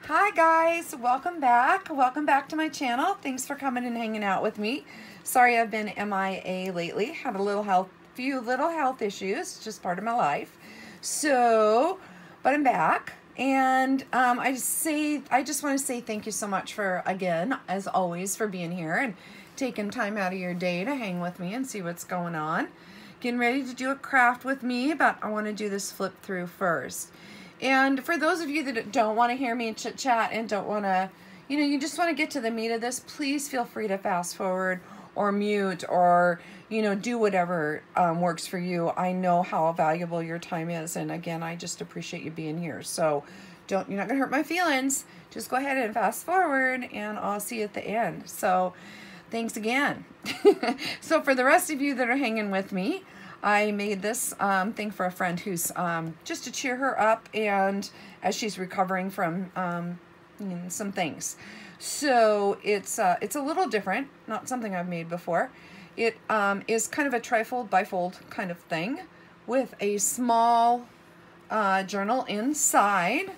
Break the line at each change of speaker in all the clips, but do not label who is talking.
Hi guys, welcome back. Welcome back to my channel. Thanks for coming and hanging out with me. Sorry I've been MIA lately. Had a few little health issues, just part of my life. But I'm back, and I just want to say thank you so much for, again, as always, for being here and taking time out of your day to hang with me and see what's going on. Getting ready to do a craft with me, but I want to do this flip through first. And for those of you that don't want to hear me chit chat and don't want to, you just want to get to the meat of this, please feel free to fast forward or mute or, do whatever works for you. I know how valuable your time is. And again, I just appreciate you being here. So you're not going to hurt my feelings. Just go ahead and fast forward and I'll see you at the end. So thanks again. So for the rest of you that are hanging with me, I made this thing for a friend who's just to cheer her up, and as she's recovering from some things. So it's a little different, not something I've made before. It is kind of a trifold, bifold kind of thing with a small journal inside.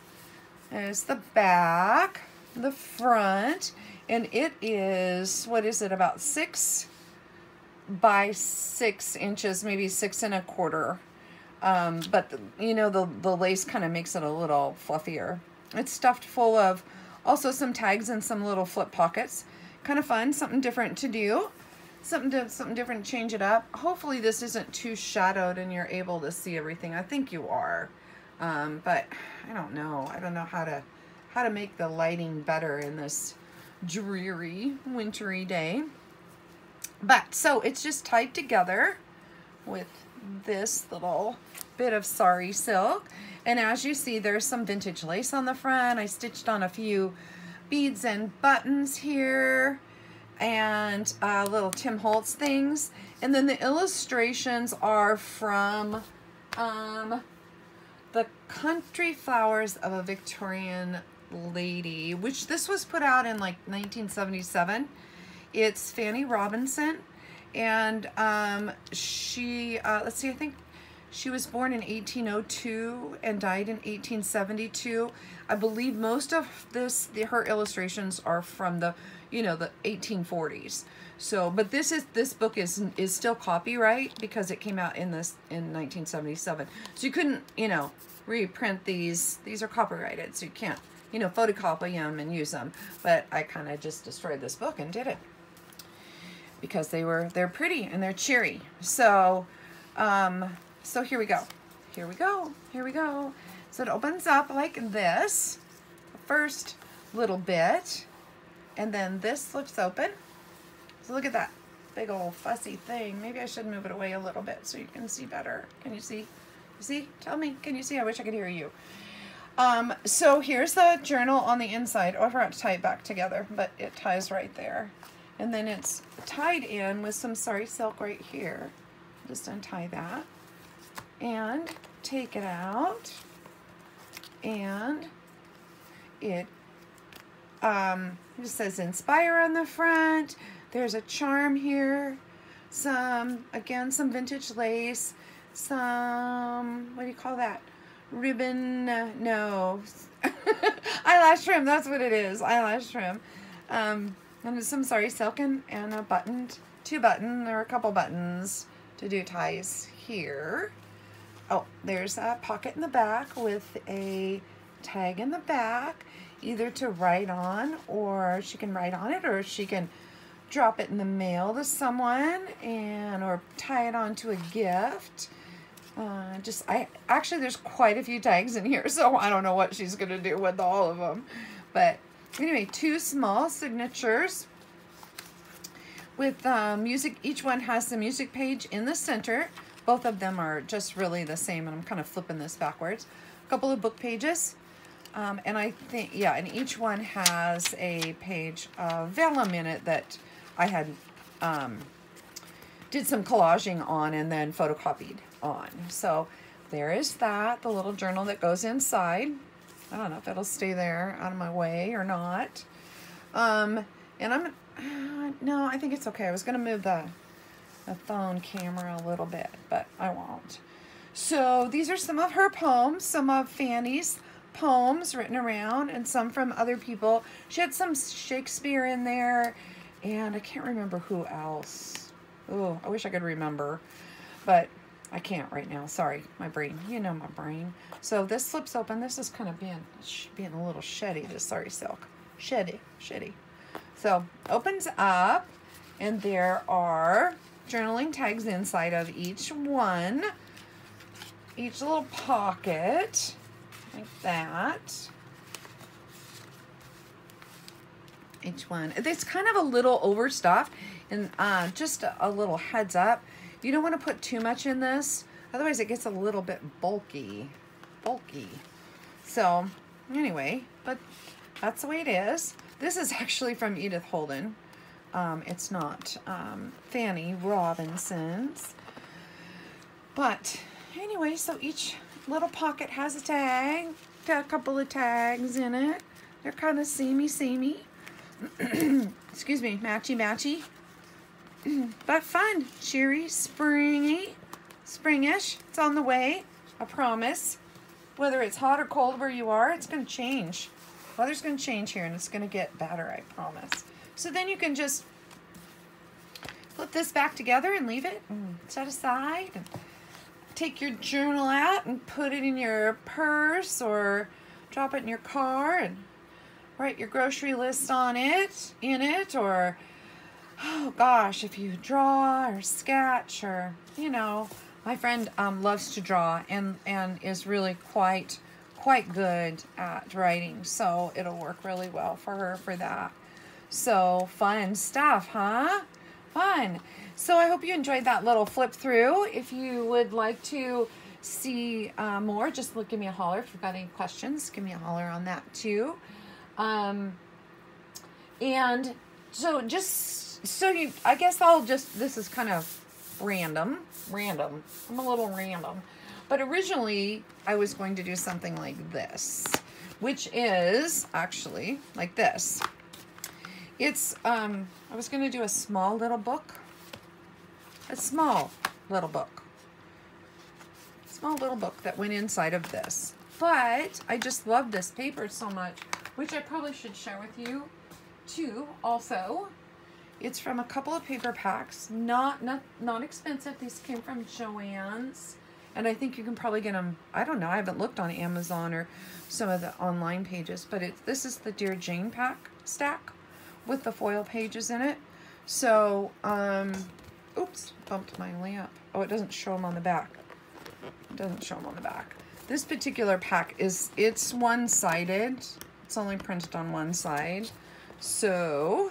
There's the back, the front, and it is, what is it, about 6 by 6 inches, maybe 6 1/4. But the lace kind of makes it a little fluffier. It's stuffed full of also some tags and some little flip pockets. Kind of fun, something different to do, something different to change it up. Hopefully this isn't too shadowed and you're able to see everything. I think you are, but I don't know how to make the lighting better in this dreary wintry day. But so it's just tied together with this little bit of sari silk, and as you see, there's some vintage lace on the front. I stitched on a few beads and buttons here and little Tim Holtz things, and then the illustrations are from the Country Flowers of a Victorian Lady, which this was put out in like 1977. It's Fanny Robinson, and she, let's see, I think she was born in 1802 and died in 1872. I believe most of her illustrations are from the 1840s. So, but this book is still copyright because it came out in 1977. So you couldn't, reprint these. These are copyrighted, so you can't, photocopy them and use them. But I kind of just destroyed this book and did it, because they're pretty and they're cheery. So so here we go. So it opens up like this, the first little bit, and then this flips open. So look at that big old fussy thing. Maybe I should move it away a little bit so you can see better. Can you see? You see? Tell me, can you see? I wish I could hear you. So here's the journal on the inside. Oh, I forgot to tie it back together, but it ties right there. And then it's tied in with some sari silk right here. Just untie that and take it out. And it just says inspire on the front. There's a charm here. Some vintage lace. Some, what do you call that? Ribbon, no. Eyelash trim, that's what it is. Eyelash trim. And there's some sari silk and a a couple buttons to do ties here. Oh, there's a pocket in the back with a tag in the back, either to write on, or she can write on it, or she can drop it in the mail to someone, or tie it onto a gift. Actually, there's quite a few tags in here, so I don't know what she's gonna do with all of them. But anyway, 2 small signatures with music. Each one has the music page in the center. Both of them are just really the same, and I'm kind of flipping this backwards. A couple of book pages, and I think, yeah, and each one has a page of vellum in it that I had did some collaging on and then photocopied on. So there is that, the little journal that goes inside. I don't know if it'll stay there out of my way or not. And no, I think it's okay. I was going to move the phone camera a little bit, but I won't. So these are some of her poems, some of Fanny's poems written around and some from other people. She had some Shakespeare in there, and I can't remember who else. Oh, I wish I could remember, but I can't right now. Sorry, my brain. You know my brain. So this flips open. This is kind of being a little sheddy, this Sari silk. Sheddy. So opens up, and there are journaling tags inside of each one. Each little pocket, like that. Each one. It's kind of a little overstuffed, and just a little heads up. You don't want to put too much in this, otherwise it gets a little bit bulky. So anyway, but that's the way it is. This is actually from Edith Holden. It's not Fanny Robinson's. But anyway, so each little pocket has a tag. Got a couple of tags in it. They're kind of samey. Excuse me, matchy. But fun, cheery, springish. It's on the way, I promise. Whether it's hot or cold where you are, it's going to change. Weather's going to change here, and it's going to get better, I promise. So then you can just put this back together and leave it and set aside. And take your journal out and put it in your purse or drop it in your car and write your grocery list on it, or, oh gosh, if you draw or sketch or, you know, my friend loves to draw and is really quite good at writing, so it'll work really well for her for that. So fun stuff, huh? Fun. So I hope you enjoyed that little flip through. If you would like to see more, just give me a holler. If you've got any questions, give me a holler on that too. And so I guess this is kind of random. I'm a little random. But originally, I was going to do something like this, which is actually like this. It's, I was going to do a small little book. Small little book that went inside of this. But I just love this paper so much, which I probably should share with you too also. It's from a couple of paper packs, not expensive. These came from Joann's, and I think you can probably get them, I don't know, I haven't looked on Amazon or some of the online pages, but this is the Dear Jane stack with the foil pages in it. So, oops, bumped my lamp. Oh, it doesn't show them on the back. This particular pack it's one-sided. It's only printed on one side. So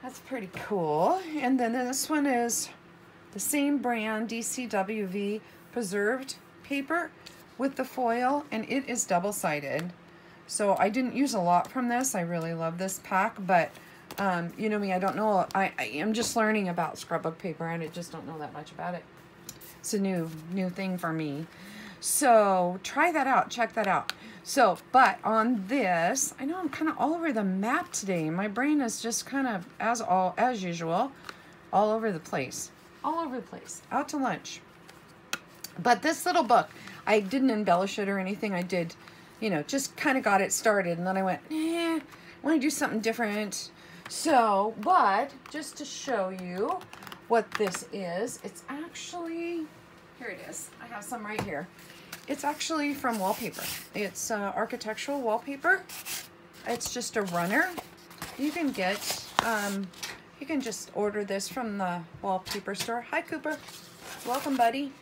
that's pretty cool. And then this one is the same brand, DCWV preserved paper with the foil, and it is double-sided. So I didn't use a lot from this. I really love this pack, but you know me, I don't know. I am just learning about scrapbook paper, and I just don't know that much about it. It's a new thing for me. So try that out. Check that out. So, but on this, I know I'm kind of all over the map today. My brain is just kind of, as usual, all over the place. Out to lunch. But this little book, I didn't embellish it or anything. I did, you know, just kind of got it started. And then I went, I want to do something different. So, but just to show you what this is, it's actually, here it is. I have some right here. It's actually from wallpaper. It's architectural wallpaper. It's just a runner. You can get, you can just order this from the wallpaper store. Hi, Cooper. Welcome, buddy.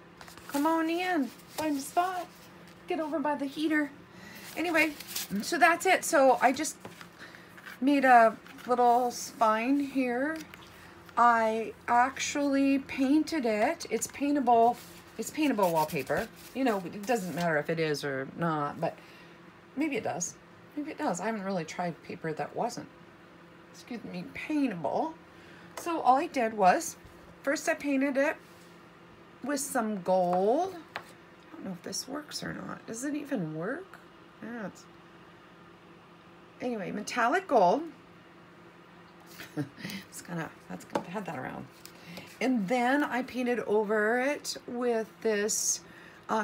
Come on in. Find a spot. Get over by the heater. Anyway, so that's it. So I just made a little spine here. I actually painted it. It's paintable wallpaper. You know, it doesn't matter if it is or not, but maybe it does. Maybe it does. I haven't really tried paper that wasn't, excuse me, paintable. So all I did was, first I painted it with some gold. I don't know if this works or not. Does it even work? Yeah, anyway, metallic gold. That's gonna head that around. And then I painted over it with this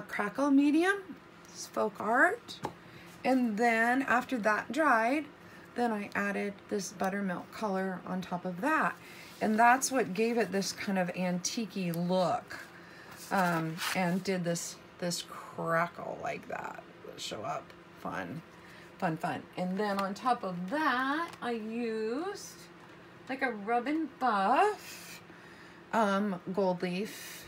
crackle medium, this folk art. And then after that dried, then I added this buttermilk color on top of that. And that's what gave it this kind of antique-y look. And did this crackle like that. Show up. Fun. Fun, fun. And then on top of that, I used like a rub and buff gold leaf.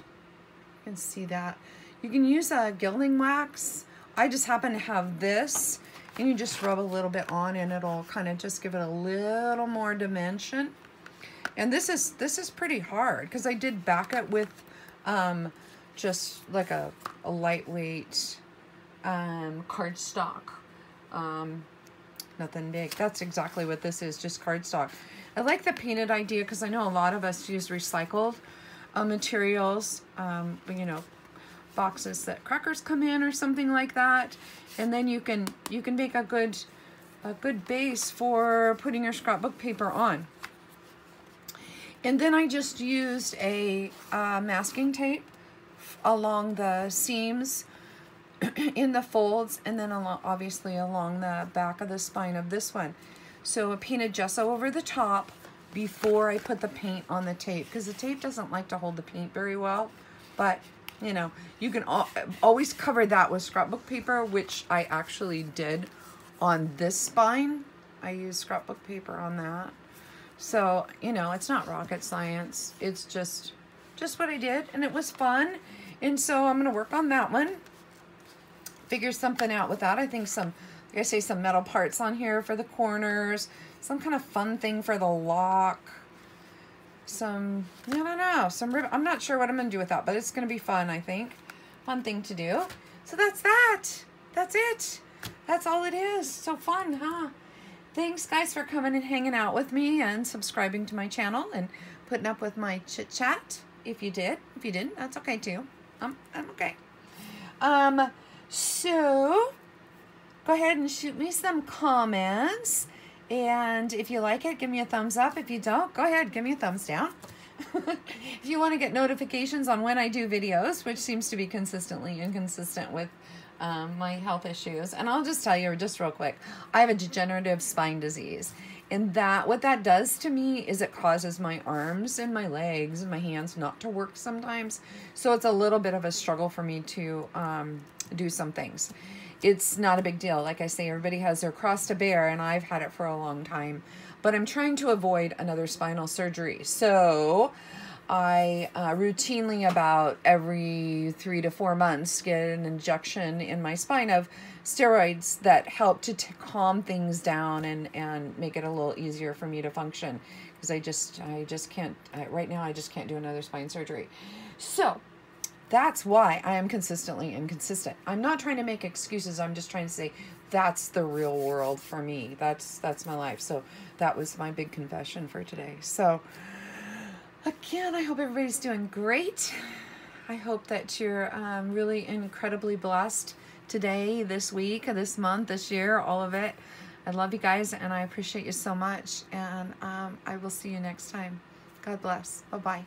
You can see that. You can use a gilding wax. I just happen to have this, and you just rub a little bit on and it'll kind of just give it a little more dimension. And this is pretty hard because I did back it with just like a lightweight cardstock. Nothing big. That's exactly what this is, just cardstock. I like the painted idea because I know a lot of us use recycled materials, you know, boxes that crackers come in or something like that, and then you can make a good base for putting your scrapbook paper on. And then I just used a masking tape along the seams in the folds, and then obviously along the back of the spine of this one. So I painted gesso over the top before I put the paint on the tape, because the tape doesn't like to hold the paint very well. But you know, you can always cover that with scrapbook paper, which I actually did on this spine. I used scrapbook paper on that. So, you know, it's not rocket science. It's just what I did, and it was fun. And so I'm going to work on that one. Figure something out with that. I think like I say, some metal parts on here for the corners. Some kind of fun thing for the lock. I don't know, some ribbon. I'm not sure what I'm going to do with that, but it's going to be fun, I think. Fun thing to do. So that's that. That's it. That's all it is. So fun, huh? Thanks, guys, for coming and hanging out with me and subscribing to my channel and putting up with my chit-chat. If you did. If you didn't, that's okay, too. I'm okay. So, go ahead and shoot me some comments. And if you like it, give me a thumbs up. If you don't, go ahead, give me a thumbs down. If you want to get notifications on when I do videos, which seems to be consistently inconsistent with my health issues. And I'll just tell you just real quick, I have a degenerative spine disease. And what that does to me is it causes my arms and my legs and my hands not to work sometimes. So it's a little bit of a struggle for me to do some things. It's not a big deal. Like I say, everybody has their cross to bear, and I've had it for a long time. But I'm trying to avoid another spinal surgery. So I routinely, about every 3 to 4 months, get an injection in my spine of steroids that help to calm things down and make it a little easier for me to function. Because I just can't, right now I just can't do another spine surgery. So that's why I am consistently inconsistent. I'm not trying to make excuses. I'm just trying to say that's the real world for me. That's my life. So that was my big confession for today. So again, I hope everybody's doing great. I hope that you're really incredibly blessed today, this week, this month, this year, all of it. I love you guys, and I appreciate you so much. And I will see you next time. God bless. Bye-bye.